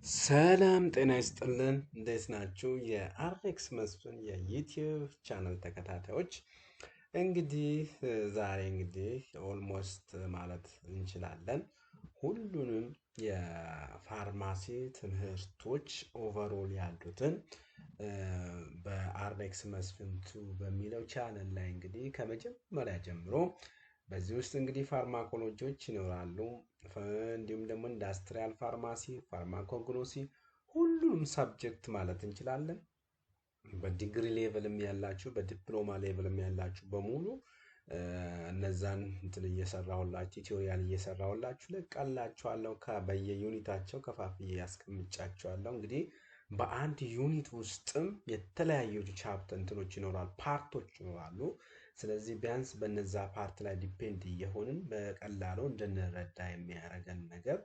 ሰላም ጤና ይስጥልን እንዴት ናችሁ? የአርኤክስ መስፍን የዩቲዩብ ቻናል ተከታታዮች እንግዲህ ዛሬ ኦልሞስት ማለት እንችላለን ሁሉንም የፋርማሲ ትምህርቶች ኦቨርኦል ያሉትን በአርኤክስ መስፍን ቱ በሚለው ቻናል ላይ ከመጀመሪያ ጀምሮ በዚህ ውስጥ ፋርማኮሎጂዎች ይኖራሉ። እንዲሁም ደግሞ ኢንዱስትሪያል ፋርማሲ፣ ፋርማኮግኖሲ ሁሉንም ሰብጀክት ማለት እንችላለን። በዲግሪ ሌቭልም ያላችሁ በዲፕሎማ ሌቭልም ያላችሁ በሙሉ እነዛን እየሰራሁላችሁ ቲዩቶሪያል እየሰራሁላችሁ ለቃላችኋለሁ። በየዩኒታቸው ከፋፍዬ ያስቀምጫቸዋለሁ። በአንድ ዩኒት ውስጥም የተለያዩ ቻፕተር እንትኖች ይኖራሉ፣ ፓርቶች ይኖራሉ። ስለዚህ ቢያንስ በነዛ ፓርት ላይ ዲፔንድ እየሆንን በቀላሉ እንድንረዳ የሚያደርገን ነገር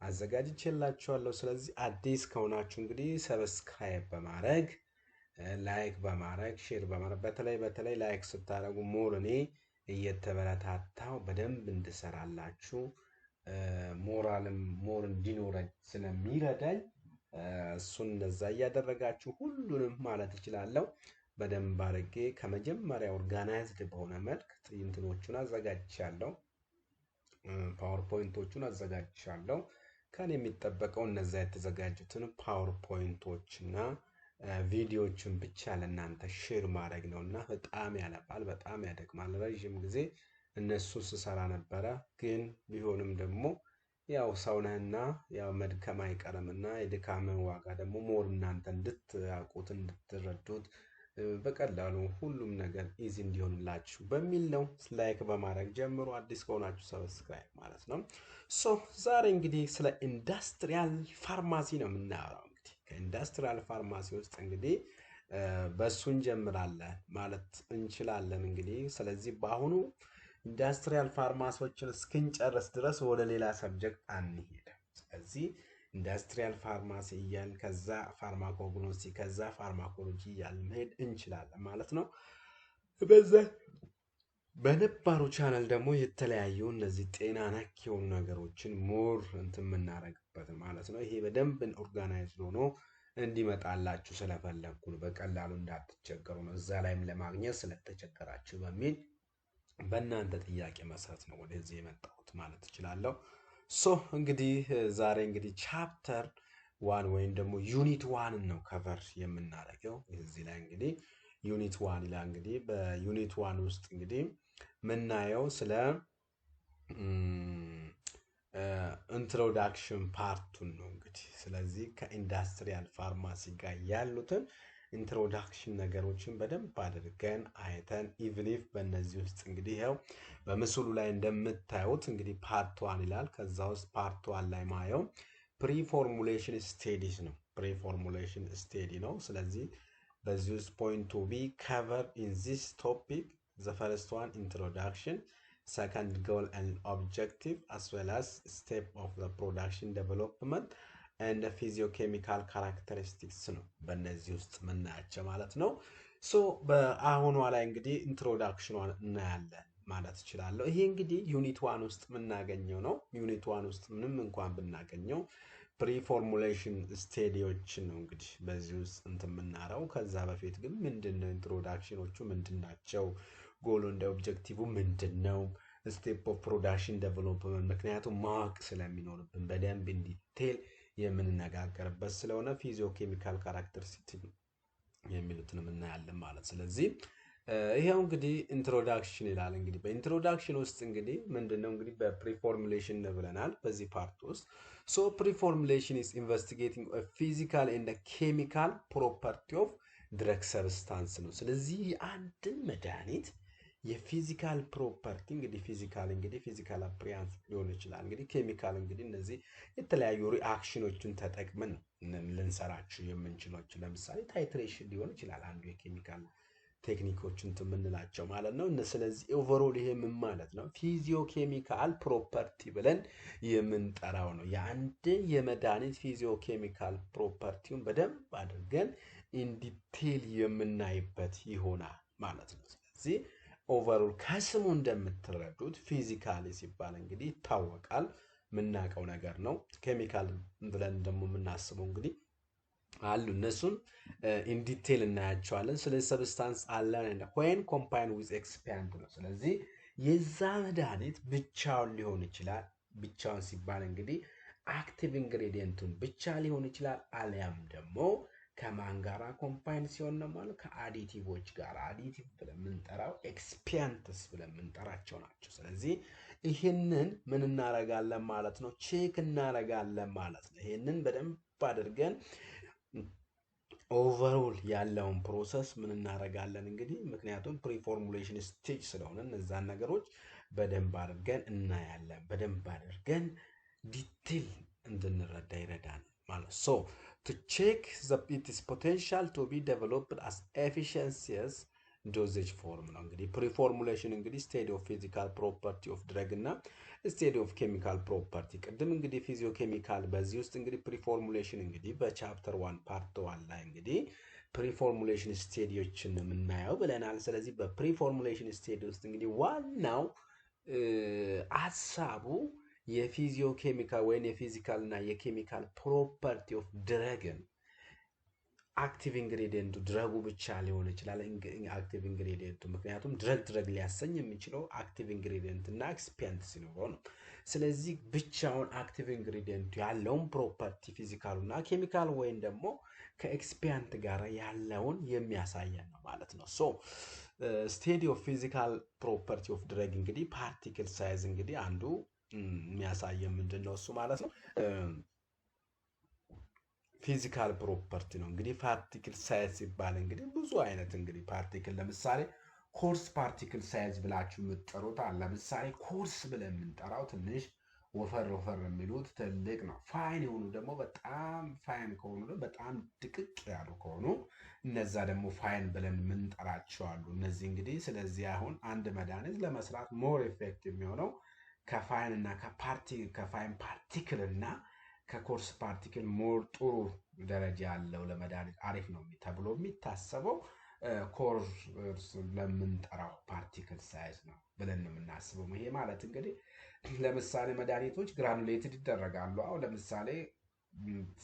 አዘጋጅቼላችኋለሁ። ስለዚህ አዲስ ከሆናችሁ ሰብስክራይብ በማድረግ ላይክ በማድረግ ሼር በማድረግ በተለይ ላይክ ስታደርጉ ሞር እኔ እየተበረታታው በደንብ እንድሰራላችሁ ሞራልም ሞር እንዲኖረኝ ስለሚረዳኝ እሱን እንደዛ እያደረጋችሁ ሁሉንም ማለት እችላለሁ በደንብ አድርጌ ከመጀመሪያ ኦርጋናይዝድ በሆነ መልክ ትዕይንቶቹን አዘጋጅቻለሁ። ፓወርፖይንቶቹን አዘጋጅቻለሁ። ከኔ የሚጠበቀው እነዛ የተዘጋጁትን ፓወርፖይንቶች እና ቪዲዮዎችን ብቻ ለእናንተ ሼር ማድረግ ነውና በጣም ያለፋል፣ በጣም ያደክማል። ረዥም ጊዜ እነሱን ስሰራ ነበረ። ግን ቢሆንም ደግሞ ያው ሰውነህና ያው መድከም አይቀርምና የድካምን ዋጋ ደግሞ ሞር እናንተ እንድታውቁት እንድትረዱት በቀላሉ ሁሉም ነገር ኢዚ እንዲሆንላችሁ በሚል ነው። ላይክ በማድረግ ጀምሮ አዲስ ከሆናችሁ ሰብስክራይብ ማለት ነው። ዛሬ ስለ ኢንዱስትሪያል ፋርማሲ ነው የምናወራው። ከኢንዱስትሪያል ፋርማሲ ውስጥ በሱ እንጀምራለን ማለት እንችላለን። ስለዚህ በአሁኑ ኢንዱስትሪያል ፋርማሲዎችን እስክንጨርስ ድረስ ወደ ሌላ ሰብጀክት አንሄድም። ስለዚህ ኢንዱስትሪያል ፋርማሲ እያልን ከዛ ፋርማኮግኖሲ ከዛ ፋርማኮሎጂ እያልን መሄድ እንችላለን ማለት ነው። በነባሩ ቻናል ደግሞ የተለያዩ እነዚህ ጤና ነክ የሆኑ ነገሮችን ሞር የምናደርግበት ማለት ነው። ይሄ በደንብ ኦርጋናይዝድ ሆኖ እንዲመጣላችሁ ስለፈለግኩ ነው። በቀላሉ እንዳትቸገሩ ነው። እዛ ላይም ለማግኘት ስለተቸገራችሁ በሚል በእናንተ ጥያቄ መሰረት ነው ወደዚህ የመጣሁት ማለት እችላለሁ። ዛሬ ቻፕተር ዋን ወይም ደግሞ ዩኒት ዋን ነው ከቨር የምናደርገው። እዚህ ላይ ዩኒት ዋን ይላል። በዩኒት ዋን ውስጥ ምናየው ስለ ኢንትሮዳክሽን ፓርቱን ነው። ስለዚህ ከኢንዱስትሪያል ፋርማሲ ጋር ያሉትን ኢንትሮዳክሽን ነገሮችን በደንብ አድርገን አይተን ኢቭኒፍ በእነዚህ ውስጥ ያው በምስሉ ላይ እንደምታዩት ፓርት ዋን ይላል። ከዛ ውስጥ ፓርት ዋን ላይ ማየው ፕሪፎርሙሌሽን ስቴዲስ ነው። ፕሪፎርሙሌሽን ስቴዲ ነው። ስለዚህ በዚህ ውስጥ ፖይንት ቱ ቢ ከቨር ኢን ዚስ ቶፒክ ዘ ፈርስት ዋን ኢንትሮዳክሽን፣ ሰከንድ ጎል ኤንድ ኦብጀክቲቭ አስ ዌል አስ ስቴፕ ኦፍ ዘ ፕሮዳክሽን ዴቨሎፕመንት እንደ ፊዚዮኬሚካል ካራክተሪስቲክስ ነው በእነዚህ ውስጥ ምናያቸው ማለት ነው። በአሁኗ ላይ ኢንትሮዳክሽኗን እናያለን ማለት እችላለሁ። ይሄ ዩኒት ዋን ውስጥ የምናገኘው ነው። ዩኒት ዋን ውስጥ ምንም እንኳን ብናገኘው ፕሪፎርሙሌሽን ስቴዲዎችን ነው በዚህ ውስጥ የምናረው። ከዛ በፊት ግን ምንድነው ኢንትሮዳክሽኖቹ ምንድናቸው፣ ጎሉ እንደ ኦብጀክቲቭ ምንድነው፣ ስቴፕ ኦፍ ፕሮዳክሽን ዴቨሎፕመንት ምክንያቱም ማወቅ ስለሚኖርብን በደንብ ኢንዲቴል የምንነጋገርበት ስለሆነ ፊዚዮኬሚካል ካራክተሪስቲክስ የሚሉትን እናያለን ማለት። ስለዚህ ይሄው ኢንትሮዳክሽን ይላል። በኢንትሮዳክሽን ውስጥ ምንድነው በፕሪፎርሙሌሽን ብለናል በዚህ ፓርት ውስጥ። ፕሪፎርሙሌሽን ኢዝ ኢንቨስቲጌቲንግ ፊዚካል ኤንድ ኬሚካል ፕሮፐርቲ ኦፍ ድረግ ሰብስታንስ ነው። ስለዚህ አንድን መድኃኒት የፊዚካል ፕሮፐርቲ ፊዚካል አፕሪያንስ ሊሆን ይችላል። ኬሚካል እነዚህ የተለያዩ ሪአክሽኖችን ተጠቅመን ልንሰራቸው የምንችላቸው ለምሳሌ ታይትሬሽን ሊሆን ይችላል አንዱ የኬሚካል ቴክኒኮችን የምንላቸው ማለት ነው። ስለዚህ ኦቨርኦል ይሄ ምን ማለት ነው? ፊዚዮኬሚካል ፕሮፐርቲ ብለን የምንጠራው ነው። የአንድ የመድኃኒት ፊዚዮኬሚካል ፕሮፐርቲውን በደንብ አድርገን ኢንዲቴል የምናይበት ይሆናል ማለት ነው። ስለዚህ ኦቨርኦል ከስሙ እንደምትረዱት ፊዚካሊ ሲባል ይታወቃል። የምናውቀው ነገር ነው። ኬሚካል ብለን ደግሞ የምናስበው እንግዲህ አሉ እነሱን ኢን ዲቴል እናያቸዋለን። ስለዚህ ሰብስታንስ አለን ዌን ኮምባይን ዊዝ ኤክስፓንድ ነው። ስለዚህ የዛ መድኃኒት ብቻውን ሊሆን ይችላል። ብቻውን ሲባል እንግዲህ አክቲቭ ኢንግሬዲየንቱን ብቻ ሊሆን ይችላል፣ አሊያም ደግሞ ከማን ጋራ ኮምባይን ሲሆን ነው ማለት ከአዲቲቮች ጋር። አዲቲቭ ብለን የምንጠራው ኤክስፒያንትስ ብለን የምንጠራቸው ናቸው። ስለዚህ ይህንን ምን እናረጋለን ማለት ነው? ቼክ እናረጋለን ማለት ነው። ይህንን በደንብ አድርገን ኦቨርኦል ያለውን ፕሮሰስ ምን እናረጋለን እንግዲህ፣ ምክንያቱም ፕሪፎርሙሌሽን ስቴጅ ስለሆነ እነዛን ነገሮች በደንብ አድርገን እናያለን። በደንብ አድርገን ዲቴል እንድንረዳ ይረዳል ማለት ሶ to check the its potential to be developed as efficiencies dosage form ነው። እንግዲህ ፕሪፎርሙሌሽን እንግዲህ ስቴዲ ኦፍ ፊዚካል ፕሮፐርቲ ኦፍ ድረግ እና ስቴዲ ኦፍ ኬሚካል ፕሮፐርቲ። ቅድም እንግዲህ ፊዚዮ ኬሚካል በዚህ ውስጥ እንግዲህ ፕሪፎርሙሌሽን እንግዲህ በቻፕተር 1 ፓርት 1 ላይ እንግዲህ ፕሪፎርሙሌሽን ስቴዲዎችን የምናየው ብለናል። ስለዚህ በፕሪፎርሙሌሽን ስቴዲ ውስጥ እንግዲህ ዋናው ሀሳቡ የፊዚዮ ኬሚካል ወይም የፊዚካል እና የኬሚካል ፕሮፐርቲ ኦፍ ድረግን አክቲቭ ኢንግሬዲየንቱ ድረጉ ብቻ ሊሆን ይችላል። አክቲቭ ኢንግሬዲየንቱ ምክንያቱም ድረግ ሊያሰኝ የሚችለው አክቲቭ ኢንግሬዲየንት እና ኤክስፒያንት ሲኖረው ነው። ስለዚህ ብቻውን አክቲቭ ኢንግሬዲየንቱ ያለውን ፕሮፐርቲ ፊዚካሉ እና ኬሚካል ወይም ደግሞ ከኤክስፒያንት ጋር ያለውን የሚያሳየን ነው ማለት ነው። ሶ ስቴዲ ኦፍ ፊዚካል ፕሮፐርቲ ኦፍ ድረግ እንግዲህ ፓርቲክል ሳይዝ እንግዲህ አንዱ የሚያሳየን ምንድን ነው እሱ ማለት ነው ፊዚካል ፕሮፐርቲ ነው። እንግዲህ ፓርቲክል ሳይዝ ሲባል እንግዲህ ብዙ አይነት እንግዲህ ፓርቲክል ለምሳሌ ኮርስ ፓርቲክል ሳይዝ ብላችሁ የምትጠሩት አለ። ለምሳሌ ኮርስ ብለን የምንጠራው ትንሽ ወፈር የሚሉት ትልቅ ነው። ፋይን የሆኑ ደግሞ በጣም ፋይን ከሆኑ በጣም ድቅቅ ያሉ ከሆኑ እነዛ ደግሞ ፋይን ብለን የምንጠራቸው አሉ። እነዚህ እንግዲህ ስለዚህ አሁን አንድ መድኃኒት ለመስራት ሞር ኢፌክቲቭ የሚሆነው ከፋይን እና ከፋይን ፓርቲክል እና ከኮርስ ፓርቲክል ሞር ጥሩ ደረጃ ያለው ለመድኃኒት አሪፍ ነው ተብሎ የሚታሰበው ኮርስ ለምንጠራው ፓርቲክል ሳይዝ ነው ብለን ነው የምናስበው። ይሄ ማለት እንግዲህ ለምሳሌ መድኃኒቶች ግራኑሌትድ ይደረጋሉ። አሁን ለምሳሌ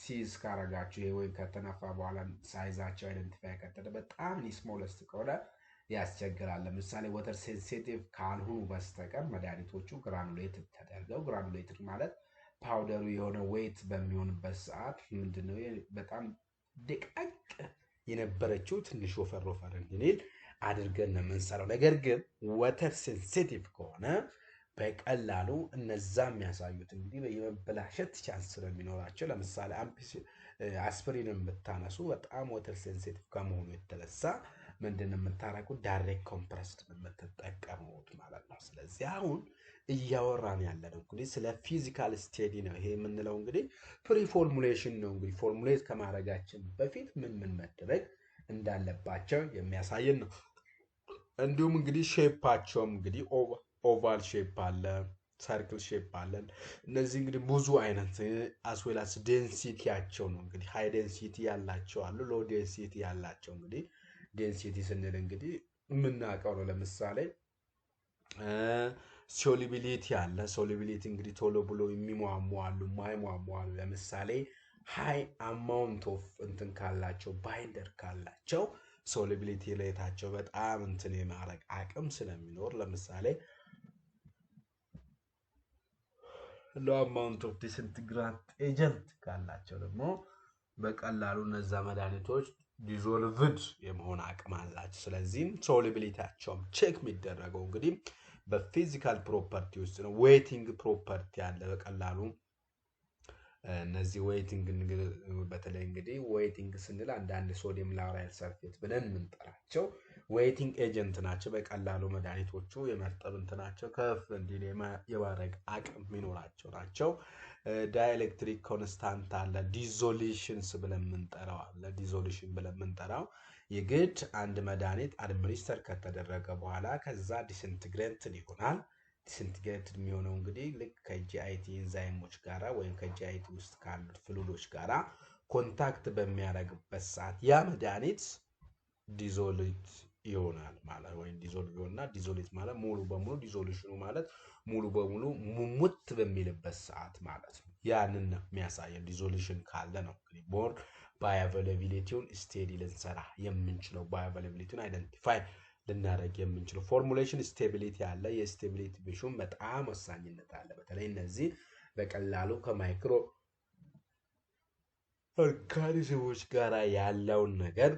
ሲዝ ካረጋችሁ ይሄ ወይም ከተነፋ በኋላ ሳይዛቸው አይደንቲፋይ ከተደ በጣም ስሞለስት ከሆነ ያስቸግራል። ለምሳሌ ወተር ሴንሲቲቭ ካልሆኑ በስተቀር መድኃኒቶቹ ግራኑሌትድ ተደርገው፣ ግራኑሌትድ ማለት ፓውደሩ የሆነ ዌት በሚሆንበት ሰዓት ምንድነው በጣም ደቃቅ የነበረችው ትንሽ ወፈር እንዲል አድርገን ነው የምንሰራው። ነገር ግን ወተር ሴንሲቲቭ ከሆነ በቀላሉ እነዛ የሚያሳዩት እንግዲህ የመበላሸት ቻንስ ስለሚኖራቸው፣ ለምሳሌ አስፕሪንን ብታነሱ በጣም ወተር ሴንሲቲቭ ከመሆኑ የተነሳ ምንድን ነው የምታረጉት? ዳይሬክት ኮምፕረስድ የምትጠቀሙት ማለት ነው። ስለዚህ አሁን እያወራን ያለነው እንግዲህ ስለ ፊዚካል ስቴዲ ነው። ይሄ የምንለው እንግዲህ ፕሪፎርሙሌሽን ነው። እንግዲህ ፎርሙሌት ከማድረጋችን በፊት ምን መደረግ እንዳለባቸው የሚያሳየን ነው። እንዲሁም እንግዲህ ሼፓቸውም እንግዲህ ኦቫል ሼፕ አለ፣ ሰርክል ሼፕ አለን። እነዚህ እንግዲህ ብዙ አይነት አስዌላስ ዴንሲቲያቸው ነው። እንግዲህ ሃይ ዴንሲቲ ያላቸው አሉ፣ ሎ ዴንሲቲ ያላቸው። እንግዲህ ዴንሲቲ ስንል እንግዲህ የምናውቀው ነው። ለምሳሌ ሶሊቢሊቲ አለ። ሶሊቢሊቲ እንግዲህ ቶሎ ብሎ የሚሟሙ አሉ፣ የማይሟሙ አሉ። ለምሳሌ ሃይ አማውንት ኦፍ እንትን ካላቸው ባይንደር ካላቸው ሶሊቢሊቲ ሬታቸው በጣም እንትን የማድረግ አቅም ስለሚኖር፣ ለምሳሌ ሎ አማውንት ኦፍ ዲስኢንትግራንት ኤጀንት ካላቸው ደግሞ በቀላሉ እነዛ መድኃኒቶች ዲዞልቭድ የመሆን አቅም አላቸው። ስለዚህም ሶሊቢሊቲያቸውም ቼክ የሚደረገው እንግዲህ በፊዚካል ፕሮፐርቲ ውስጥ ነው። ዌይቲንግ ፕሮፐርቲ አለ። በቀላሉ እነዚህ ዌይቲንግ በተለይ እንግዲህ ዌይቲንግ ስንል አንዳንድ ሶዲየም ላውራይል ሰልፌት ብለን የምንጠራቸው ዌይቲንግ ኤጀንት ናቸው። በቀላሉ መድኃኒቶቹ የመርጠብ እንትናቸው ከፍ እንዲል የማድረግ አቅም የሚኖራቸው ናቸው። ዳይኤሌክትሪክ ኮንስታንት አለ። ዲዞሉሽንስ ብለን የምንጠራው አለ። ዲዞሉሽን ብለን የምንጠራው የግድ አንድ መድኃኒት አድሚኒስተር ከተደረገ በኋላ ከዛ ዲስኢንትግሬትድ ይሆናል። ዲስኢንትግሬትድ የሚሆነው እንግዲህ ልክ ከጂአይቲ ኢንዛይሞች ጋራ ወይም ከጂአይቲ ውስጥ ካሉት ፍሉዶች ጋራ ኮንታክት በሚያደርግበት ሰዓት ያ መድኃኒት ዲዞሉት ይሆናል ማለት ወይ ዲዞልቭ ይሆንና ዲዞሌት ማለት ሙሉ በሙሉ ዲዞሉሽኑ ማለት ሙሉ በሙሉ ሙሙት በሚልበት ሰዓት ማለት ነው። ያንን ነው የሚያሳየው። ዲዞሉሽን ካለ ነው እንግዲህ ሞር ባዮአቬላቢሊቲውን ስቴዲ ልንሰራ የምንችለው ባዮአቬላቢሊቲውን አይደንቲፋይ ልናደርግ የምንችለው። ፎርሙሌሽን ስቴቢሊቲ አለ። የስቴቢሊቲ ቢሹም በጣም ወሳኝነት አለ። በተለይ እነዚህ በቀላሉ ከማይክሮ ኦርጋኒዝሞች ጋር ያለውን ነገር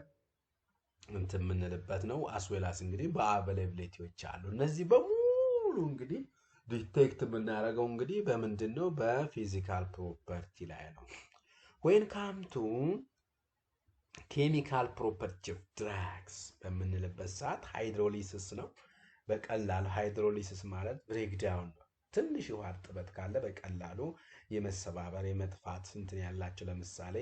እንትን የምንልበት ነው። አስዌላስ እንግዲህ በአቬላቢሊቲዎች አሉ። እነዚህ በሙሉ እንግዲህ ዲቴክት የምናደርገው እንግዲህ በምንድን ነው? በፊዚካል ፕሮፐርቲ ላይ ነው። ዌን ካም ቱ ኬሚካል ፕሮፐርቲ ኦፍ ድራግስ በምንልበት ሰዓት ሃይድሮሊሲስ ነው። በቀላሉ ሃይድሮሊሲስ ማለት ብሬክዳውን ነው። ትንሽ ውሃ እርጥበት ካለ በቀላሉ የመሰባበር የመጥፋት እንትን ያላቸው ለምሳሌ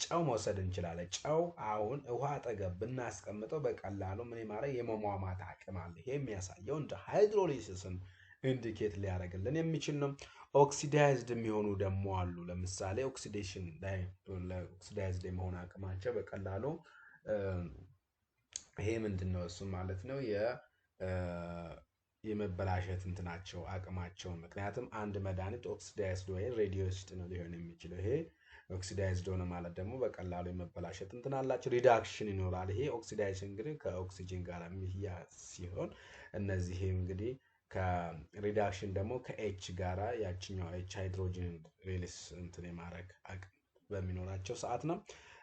ጨው መውሰድ እንችላለን። ጨው አሁን ውሃ አጠገብ ብናስቀምጠው በቀላሉ ምን ማድረግ የመሟሟት አቅም አለ። ይሄ የሚያሳየው እንደ ሃይድሮሊሲስን ኢንዲኬት ሊያደርግልን የሚችል ነው። ኦክሲዳይዝድ የሚሆኑ ደግሞ አሉ። ለምሳሌ ኦክሲዴሽን ላይ ኦክሲዳይዝድ የመሆን አቅማቸው በቀላሉ ይሄ ምንድነው እሱ ማለት ነው የመበላሸት እንትናቸው አቅማቸው። ምክንያቱም አንድ መድኃኒት ኦክሲዳይዝድ ወይ ሬዲዮስድ ነው ሊሆን የሚችለው። ይሄ ኦክሲዳይዝድ ሆነ ማለት ደግሞ በቀላሉ የመበላሸት እንትን አላቸው። ሪዳክሽን ይኖራል። ይሄ ኦክሲዳይዜሽን እንግዲህ ከኦክሲጅን ጋር የሚያያዝ ሲሆን እነዚህ እንግዲህ ከሪዳክሽን ደግሞ ከኤች ጋራ ያችኛው ኤች ሃይድሮጅን ሪሊስ እንትን የማድረግ አቅም በሚኖራቸው ሰዓት ነው።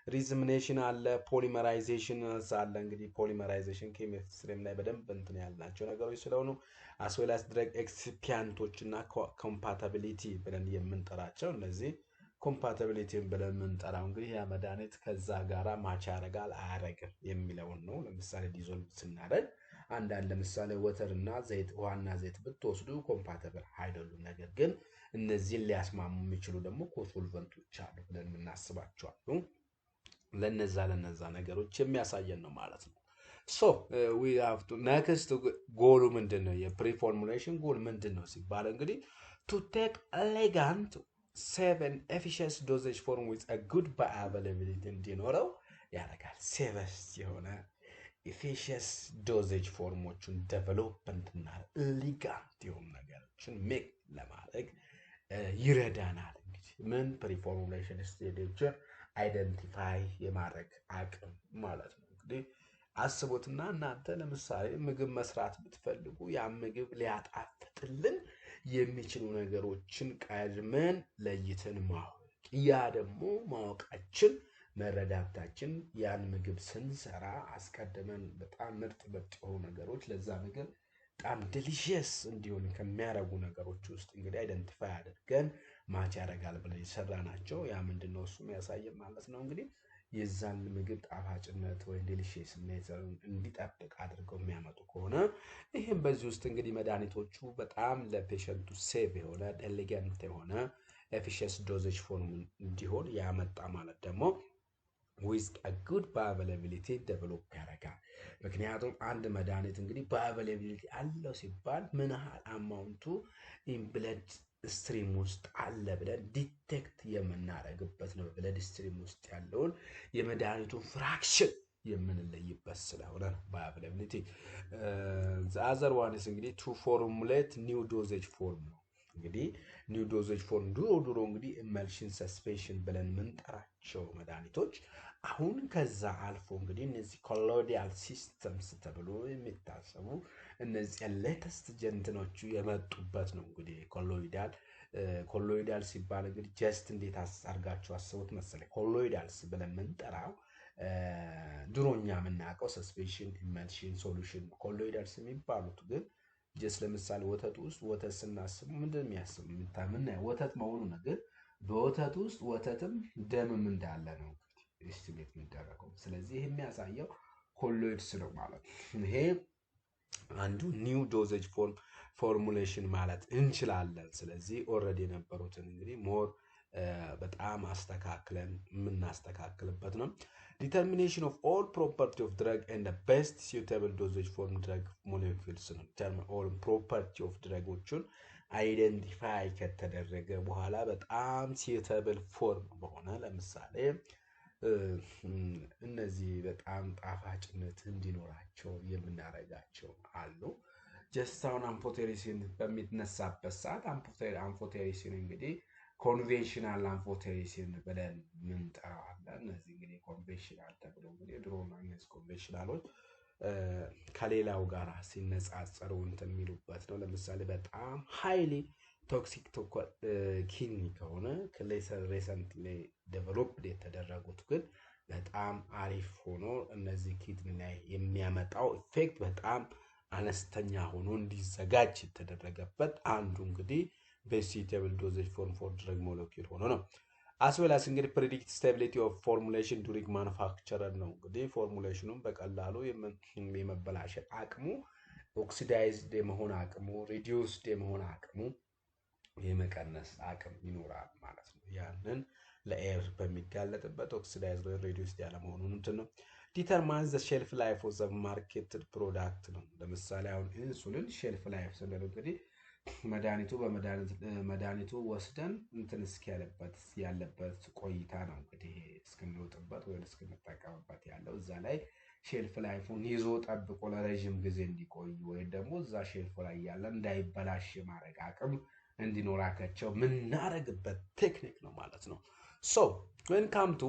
ሪዝሚኔሽን አለ። ፖሊመራይዜሽን አለ። እንግዲህ ፖሊመራይዜሽን ኬሚስትሪም ላይ በደንብ እንትን ያልናቸው ነገሮች ስለሆኑ አስዌላስ ድረግ ኤክሲፒያንቶች እና ኮምፓታቢሊቲ ብለን የምንጠራቸው እነዚህ ኮምፓታቢሊቲን ብለን የምንጠራው እንግዲህ ያ መድኃኒት ከዛ ጋራ ማች ያደርጋል አያደርግም የሚለውን ነው። ለምሳሌ ዲዞልቭ ስናደርግ አንዳንድ ለምሳሌ ወተር እና ዘይት ውሃና ዘይት ብትወስዱ ኮምፓታብል አይደሉም። ነገር ግን እነዚህን ሊያስማሙ የሚችሉ ደግሞ ኮሶልቨንቶች አሉ ብለን የምናስባቸው አሉ። ለነዛ ነገሮች የሚያሳየን ነው ማለት ነው። ሶ ዊ ሃቭ ቱ ኔክስት ጎሉ ምንድን ነው? የፕሪፎርሙሌሽን ጎል ምንድን ነው ሲባል እንግዲህ ቱ ቴክ ኤሌጋንት ሴቭ ኤንድ ኤፊሽንት ዶዜጅ ፎርም ዊዝ አ ጉድ ባዮአቬላቢሊቲ እንዲኖረው ያደርጋል። ሴቨስት የሆነ ኤፊሽንት ዶዜጅ ፎርሞችን ዴቨሎፕ እንድናደርግ ኤሌጋንት የሆኑ ነገሮችን ሜክ ለማድረግ ይረዳናል። እንግዲህ ምን ፕሪፎርሙሌሽን ስቴጆችን አይደንቲፋይ የማድረግ አቅም ማለት ነው። እንግዲህ አስቡትና እናንተ ለምሳሌ ምግብ መስራት ብትፈልጉ ያ ምግብ ሊያጣፍጥልን የሚችሉ ነገሮችን ቀድመን ለይተን ማወቅ፣ ያ ደግሞ ማወቃችን መረዳታችን ያን ምግብ ስንሰራ አስቀድመን በጣም ምርጥ የሆኑ ነገሮች ለዛ ምግብ በጣም ዴሊሺየስ እንዲሆን ከሚያደርጉ ነገሮች ውስጥ እንግዲህ አይደንቲፋይ አድርገን ማች ያደርጋል ብለን የሰራናቸው ያ ምንድነው እሱ የሚያሳየን ማለት ነው። እንግዲህ የዛን ምግብ ጣፋጭነት ወይ ዴሊሺየስነት እንዲጠብቅ አድርገው የሚያመጡ ከሆነ ይህም በዚህ ውስጥ እንግዲህ መድኃኒቶቹ በጣም ለፔሸንቱ ሴቭ የሆነ ኤሌጋንት የሆነ ኤፊሽንት ዶዜጅ ፎርም እንዲሆን ያመጣ ማለት ደግሞ ዊዝ አ ጉድ ባዮአቬላቢሊቲ ዴቨሎፕ ያደርጋል። ምክንያቱም አንድ መድኃኒት እንግዲህ ባዮአቬላቢሊቲ አለው ሲባል ምን ያህል አማውንቱ ኢን ብለድ ስትሪም ውስጥ አለ ብለን ዲቴክት የምናደርግበት ነው። ብለድ ስትሪም ውስጥ ያለውን የመድኃኒቱን ፍራክሽን የምንለይበት ስለሆነ ነው ባዮአቬላቢሊቲ። ዘአዘር ዋንስ እንግዲህ ቱ ፎርሙሌት ኒው ዶዜጅ ፎርም ነው። እንግዲህ ኒው ዶዜጅ ፎርም ድሮ እንግዲህ ኢመልሽን ሰስፔንሽን ብለን የምንጠራቸው መድኃኒቶች አሁን ከዛ አልፎ እንግዲህ እነዚህ ኮሎይዳል ሲስተምስ ተብሎ የሚታሰቡ እነዚህ ሌተስት ጀንትኖቹ የመጡበት ነው። እንግዲህ ኮሎይዳል ሲባል እንግዲህ ጀስት እንዴት አድርጋችሁ አስቡት መሰለኝ። ኮሎይዳልስ ብለን የምንጠራው ድሮኛ የምናውቀው ሰስፔንሽን፣ ኢመልሽን፣ ሶሉሽን ኮሎይዳልስ የሚባሉት ግን ጀስት ለምሳሌ ወተት ውስጥ ወተት ስናስቡ ምንድን የሚያስቡ የምናየው ወተት መሆኑ ነው። ግን በወተት ውስጥ ወተትም ደምም እንዳለ ነው ኤስቲሜት የሚደረገው። ስለዚህ ይሄ የሚያሳየው ኮሎይድስ ነው ማለት ነው። ይሄ አንዱ ኒው ዶዜጅ ፎርሙሌሽን ማለት እንችላለን። ስለዚህ ኦልሬዲ የነበሩትን እንግዲህ ሞር በጣም አስተካክለን የምናስተካክልበት ነው። ዲተርሚኔሽን ኦፍ ኦል ፕሮፐርቲ ኦፍ ድረግ ኤንድ ቤስት ሲዩተብል ዶዜጅ ፎር ድረግ ሞሌኪውልስ ነው። ኦል ፕሮፐርቲ ኦፍ ድረጎቹን አይደንቲፋይ ከተደረገ በኋላ በጣም ሲዩተብል ፎርም በሆነ ለምሳሌ እነዚህ በጣም ጣፋጭነት እንዲኖራቸው የምናረጋቸው አሉ። ጀስት አሁን አምፎቴሪሲን በሚነሳበት ሰዓት አምፎቴሪሲን እንግዲህ ኮንቬንሽናል አምፎቴሪሲን ብለን ምንጠራዋለን። እነዚህ እንግዲህ ኮንቬንሽናል ተብሎ እንግዲህ ድሮ ማግኘት ኮንቬንሽናሎች ከሌላው ጋር ሲነጻጸሩ እንትን የሚሉበት ነው። ለምሳሌ በጣም ሃይሊ ቶክሲክ ኪድኒ ከሆነ ሬሰንትሊ ዴቨሎፕድ የተደረጉት ግን በጣም አሪፍ ሆኖ እነዚህ ኪድኒ ላይ የሚያመጣው ኢፌክት በጣም አነስተኛ ሆኖ እንዲዘጋጅ የተደረገበት አንዱ እንግዲህ በሱቴብል ዶዜጅ ፎርም ፎር ድረግ ሞለኪውል ሆኖ ነው። አስዌላስ እንግዲህ ፕሬዲክት ስታቢሊቲ ኦፍ ፎርሙሌሽን ዱሪንግ ማኑፋክቸረር ነው። እንግዲህ ፎርሙሌሽኑም በቀላሉ የመበላሸት አቅሙ፣ ኦክሲዳይዝድ የመሆን አቅሙ፣ ሪዲዩስድ የመሆን አቅሙ የመቀነስ አቅም ይኖራል ማለት ነው። ያንን ለኤር በሚጋለጥበት ኦክሲዳይዝድ ወይ ሪዲዩስድ ያለ መሆኑን እንትን ነው። ዲተርማይንስ ዘ ሼልፍ ላይፍ ኦፍ ዘ ማርኬትድ ፕሮዳክት ነው። ለምሳሌ አሁን ኢንሱሊን ሼልፍ ላይፍ ስንል እንግዲህ መድኃኒቱ ወስደን እንትን ያለበት ቆይታ ነው እንግዲህ እስክንወጥበት ወይ እስክንጠቀምበት ያለው እዛ ላይ ሼልፍ ላይፉን ይዞ ጠብቆ ለረጅም ጊዜ እንዲቆይ ወይ ደግሞ እዛ ሼልፍ ላይ ያለ እንዳይበላሽ ማድረግ አቅም እንዲኖራቸው ምናረግበት ቴክኒክ ነው ማለት ነው። ሶ when come to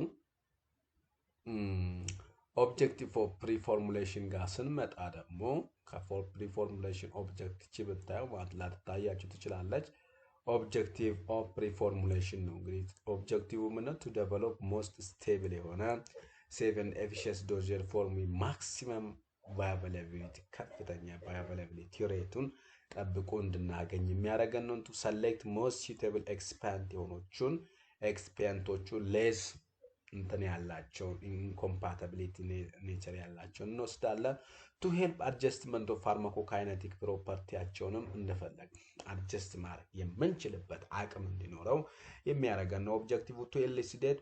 ኦብጀክቲቭ ኦፍ ፕሪፎርሙሌሽን ጋር ስንመጣ ደግሞ ከፕሪፎርሙሌሽን ኦብጀክቲቭ ብታዩ ማለት ላትታያችሁ ትችላለች። ኦብጀክቲቭ ኦፍ ፕሪፎርሙሌሽን ነው እንግዲህ ኦብጀክቲቭ ምንድነው? ቱ ዴቨሎፕ ሞስት ስቴብል የሆነ ሴቭ ኤንድ ኤፊሺየንት ዶዜጅ ፎርም ማክሲመም ቫያቢሊቲ ከፍተኛ ቫያቢሊቲ ሬቱን ጠብቆ እንድናገኝ የሚያደርገን ነው። ቱ ሰሌክት ሞስት ሱቴብል ኤክስፓንት የሆኖቹን ኤክስፓንቶቹ ሌስ እንትን ያላቸው ኢንኮምፓቲቢሊቲ ኔቸር ያላቸው እንወስዳለን። ቱ ሄልፕ አድጀስትመንት ኦፍ ፋርማኮካይኔቲክ ፕሮፐርቲያቸውንም እንደፈለግ አድጀስት ማድረግ የምንችልበት አቅም እንዲኖረው የሚያደርገን ነው። ኦብጀክቲቭ ቱ ኤሊሲዴት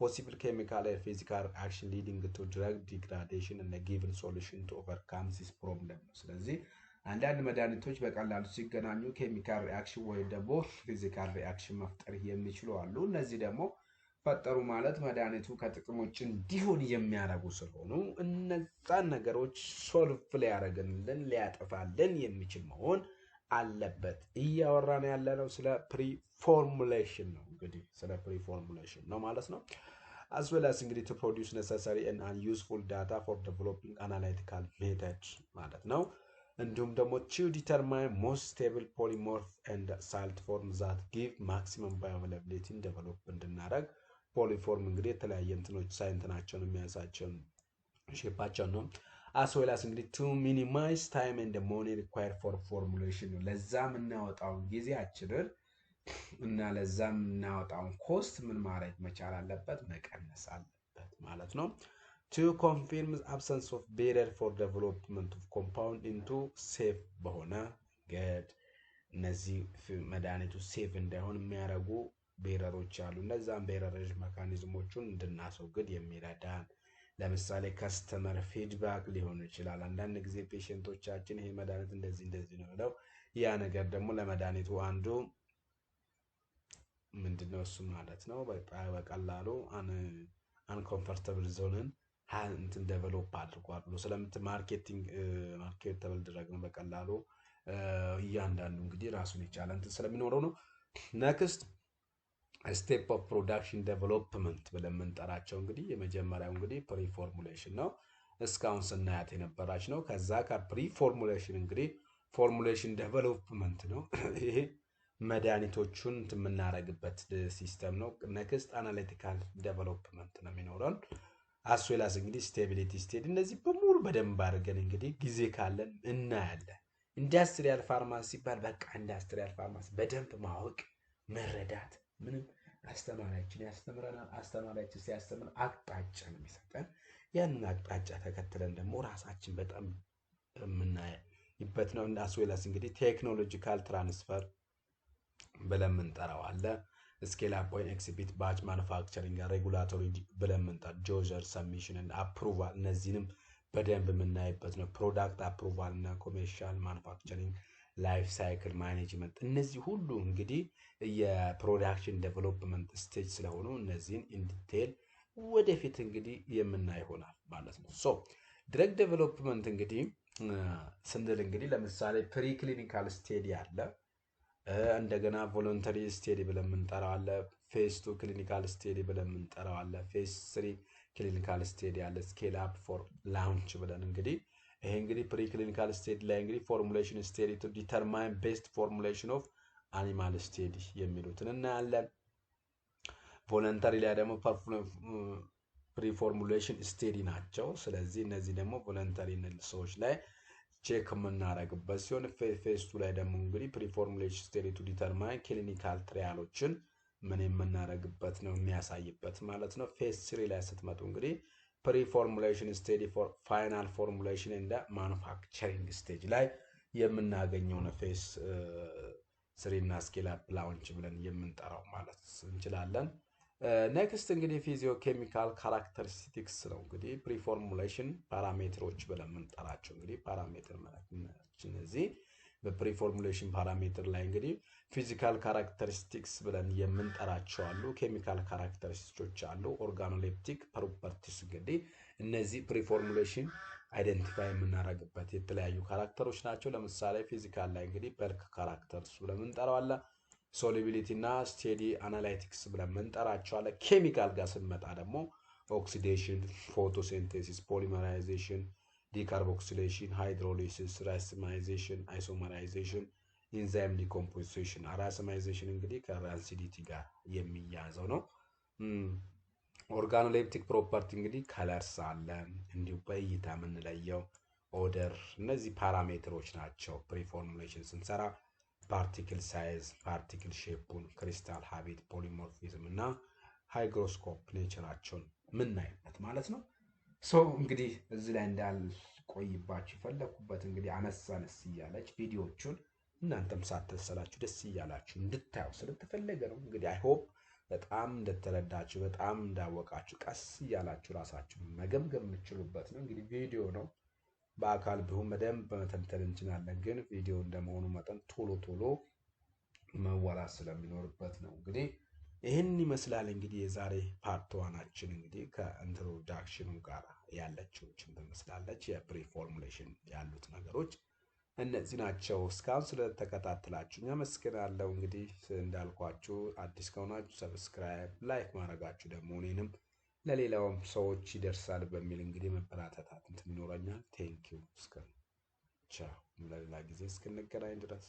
possible chemical and physical action leading to drug degradation and a given solution to overcome this problem ነው። ስለዚህ አንዳንድ መድኃኒቶች በቀላሉ ሲገናኙ ኬሚካል ሪአክሽን ወይ ደግሞ ፊዚካል ሪአክሽን መፍጠር የሚችሉ አሉ። እነዚህ ደግሞ ፈጠሩ ማለት መድኃኒቱ ከጥቅም ውጭ እንዲሆን የሚያደርጉ ስለሆኑ እነዛን ነገሮች ሶልቭ ሊያደርግልን ሊያጠፋልን የሚችል መሆን አለበት። እያወራን ያለነው ስለ ፕሪፎርሙሌሽን ነው። እንግዲህ ስለ ፕሪፎርሙሌሽን ነው ማለት ነው። as well as እንግዲህ to produce necessary and useful data for developing analytical methods ማለት ነው። እንዲሁም ደግሞ to determine most stable polymorph and salt forms that give maximum bioavailability develop እንድናደርግ ፖሊፎርም እንግዲህ የተለያየ እንትኖች ሳይንትናቸውን የሚያሳቸው ሼፓቸው ነው። as well as እንግዲህ to minimize time and the money required for formulation ነው። ለዛ የምናወጣውን ጊዜያችንን እና ለዛ የምናወጣውን ኮስት ምን ማድረግ መቻል አለበት? መቀነስ አለበት ማለት ነው። to confirm absence of barrier for development of compound into safe በሆነ ገድ እነዚህ መድኃኒቱ ሴፍ እንዳይሆን የሚያደርጉ ቤረሮች አሉ። እነዛን ቤረሮች ሜካኒዝሞቹን እንድናስወግድ የሚረዳን ለምሳሌ ከስተመር ፊድባክ ሊሆን ይችላል። አንዳንድ ጊዜ ፔሸንቶቻችን ይሄ መድኃኒት እንደዚህ ነው ብለው ያ ነገር ደግሞ ለመድኃኒቱ አንዱ ምንድነው እሱ ማለት ነው በቀላሉ አንኮምፎርታብል ዞንን እንትን ዴቨሎፕ አድርጓል ብሎ ስለምት ማርኬተብል ድረግ ነው በቀላሉ እያንዳንዱ እንግዲህ ራሱን የቻለ እንትን ስለሚኖረው ነው። ኔክስት ስቴፕ ኦፍ ፕሮዳክሽን ዴቨሎፕመንት ብለን የምንጠራቸው እንግዲህ የመጀመሪያው እንግዲህ ፕሪፎርሙሌሽን ነው። እስካሁን ስናያት የነበራች ነው። ከዛ ከፕሪፎርሙሌሽን እንግዲህ ፎርሙሌሽን ዴቨሎፕመንት ነው። ይሄ መድኃኒቶቹን የምናደርግበት ሲስተም ነው። ኔክስት አናሊቲካል ዴቨሎፕመንት ነው የሚኖረን። አስዌላስ እንግዲህ ስቴቢሊቲ ስቴት እነዚህ በሙሉ በደንብ አድርገን እንግዲህ ጊዜ ካለን እናያለን። ኢንዱስትሪያል ፋርማሲ ሲባል በቃ ኢንዱስትሪያል ፋርማሲ በደንብ ማወቅ መረዳት ምንም አስተማሪያችን ያስተምረናል። አስተማሪያችን ሲያስተምር አቅጣጫ ነው የሚሰጠን። ያንን አቅጣጫ ተከትለን ደግሞ ራሳችን በጣም የምናይበት ነው። አስዌላስ እንግዲህ ቴክኖሎጂካል ትራንስፈር ብለን የምንጠራው አለ። ስኬል አፕ ወይ ኤክሲቢት ባች ማኑፋክቸሪንግ ሬጉላቶሪ ብለን የምንጠራው ጆዘር ሰብሚሽን እና አፕሩቫል እነዚህንም በደንብ የምናይበት ነው። ፕሮዳክት አፕሩቫል እና ኮሜርሻል ማኑፋክቸሪንግ ላይፍ ሳይክል ማኔጅመንት እነዚህ ሁሉ እንግዲህ የፕሮዳክሽን ዴቨሎፕመንት ስቴጅ ስለሆኑ እነዚህን ኢን ዲቴል ወደፊት እንግዲህ የምናይ ይሆናል ማለት ነው። ሶ ድረግ ዴቨሎፕመንት እንግዲህ ስንል እንግዲህ ለምሳሌ ፕሪ ክሊኒካል ስቴዲ አለ፣ እንደገና ቮለንተሪ ስቴዲ ብለን የምንጠራው አለ፣ ፌስ 2 ክሊኒካል ስቴዲ ብለን የምንጠራው አለ፣ ፌስ 3 ክሊኒካል ስቴዲ አለ፣ ስኬል አፕ ፎር ላውንች ብለን እንግዲህ ይሄ እንግዲህ ፕሪ ክሊኒካል ስቴዲ ላይ እንግዲህ ፎርሙሌሽን ስቴዲ ቱ ዲተርማይን ቤስት ፎርሙሌሽን ኦፍ አኒማል ስቴዲ የሚሉትን እናያለን። ቮለንተሪ ላይ ደግሞ ፕሪ ፎርሙሌሽን ስቴዲ ናቸው። ስለዚህ እነዚህ ደግሞ ቮለንተሪ ሰዎች ላይ ቼክ የምናደርግበት ሲሆን ፌስ 2 ላይ ደግሞ እንግዲህ ፕሪ ፎርሙሌሽን ስቴዲ ቱ ዲተርማይን ክሊኒካል ትሪያሎችን ምን የምናደርግበት ነው የሚያሳይበት ማለት ነው። ፌስ 3 ላይ ስትመጡ እንግዲህ ፕሪ ፎርሙሌሽን ስቴዲ ፎር ፋይናል ፎርሙሌሽን እንደ ማኑፋክቸሪንግ ስቴጅ ላይ የምናገኘው ነው ፌስ 3 እና ስኬል አፕ ላውንች ብለን የምንጠራው ማለት እንችላለን። ኔክስት እንግዲህ ፊዚዮ ኬሚካል ካራክተሪስቲክስ ነው። እንግዲህ ፕሪ ፎርሙሌሽን ፓራሜትሮች ብለን የምንጠራቸው እንግዲህ ፓራሜትር ማለት እነዚህ በፕሪ ፎርሙሌሽን ፓራሜትር ላይ እንግዲህ ፊዚካል ካራክተሪስቲክስ ብለን የምንጠራቸው አሉ፣ ኬሚካል ካራክተሪስቲክሶች አሉ፣ ኦርጋኖሌፕቲክ ፕሮፐርቲስ እንግዲህ እነዚህ ፕሪ ፎርሙሌሽን አይደንቲፋይ የምናደርግበት የተለያዩ ካራክተሮች ናቸው። ለምሳሌ ፊዚካል ላይ እንግዲህ በልክ ካራክተርስ ብለን የምንጠራው አለ፣ ሶሊቢሊቲ እና ስቴዲ አናላይቲክስ ብለን የምንጠራቸው አለ። ኬሚካል ጋር ስንመጣ ደግሞ ኦክሲዴሽን፣ ፎቶሲንቴሲስ፣ ፖሊመራይዜሽን፣ ዲካርቦክሲሌሽን፣ ሃይድሮሊሲስ፣ ራሲማይዜሽን፣ አይሶመራይዜሽን፣ ኢንዛይም ዲኮምፖዚሽን። ራሲማይዜሽን እንግዲህ ከራንሲዲቲ ጋር የሚያዘው ነው። ኦርጋኖሌፕቲክ ፕሮፐርቲ እንግዲህ ከለርስ አለ፣ እንዲሁ በእይታ የምንለየው ኦደር። እነዚህ ፓራሜትሮች ናቸው ፕሪ ፎርሙሌሽን ስንሰራ ፓርቲክል ሳይዝ፣ ፓርቲክል ሼፑን፣ ክሪስታል ሀቢት፣ ፖሊሞርፊዝም እና ሃይግሮስኮፕ ኔቸራቸውን ምናይበት ማለት ነው። ሶ እንግዲህ እዚህ ላይ እንዳልቆይባችሁ የፈለኩበት እንግዲህ አነስ እያለች ቪዲዮዎቹን እናንተም ሳትሰላችሁ ደስ እያላችሁ እንድታዩ ስለተፈለገ ነው። እንግዲህ አይ ሆፕ በጣም እንደተረዳችሁ በጣም እንዳወቃችሁ ቀስ እያላችሁ ራሳችሁን መገምገም የምትችሉበት ነው። እንግዲህ ቪዲዮ ነው፣ በአካል ቢሆን በደንብ መተንተን እንችላለን፣ ግን ቪዲዮ እንደመሆኑ መጠን ቶሎ መወራት ስለሚኖርበት ነው። እንግዲህ ይህን ይመስላል እንግዲህ የዛሬ ፓርት ዋናችን እንግዲህ ከኢንትሮዳክሽኑ ጋር ያለችው ትመስላለች። የፕሪ ፎርሙሌሽን ያሉት ነገሮች እነዚህ ናቸው። እስካሁን ስለተከታተላችሁ አመሰግናለሁ። እንግዲህ እንዳልኳችሁ አዲስ ከሆናችሁ ሰብስክራይብ፣ ላይክ ማድረጋችሁ ደግሞ እኔንም ለሌላውም ሰዎች ይደርሳል በሚል እንግዲህ መበረታታት ይኖረኛል። ቴንኪው። እስከ ቻው፣ ለሌላ ጊዜ እስክንገናኝ ድረስ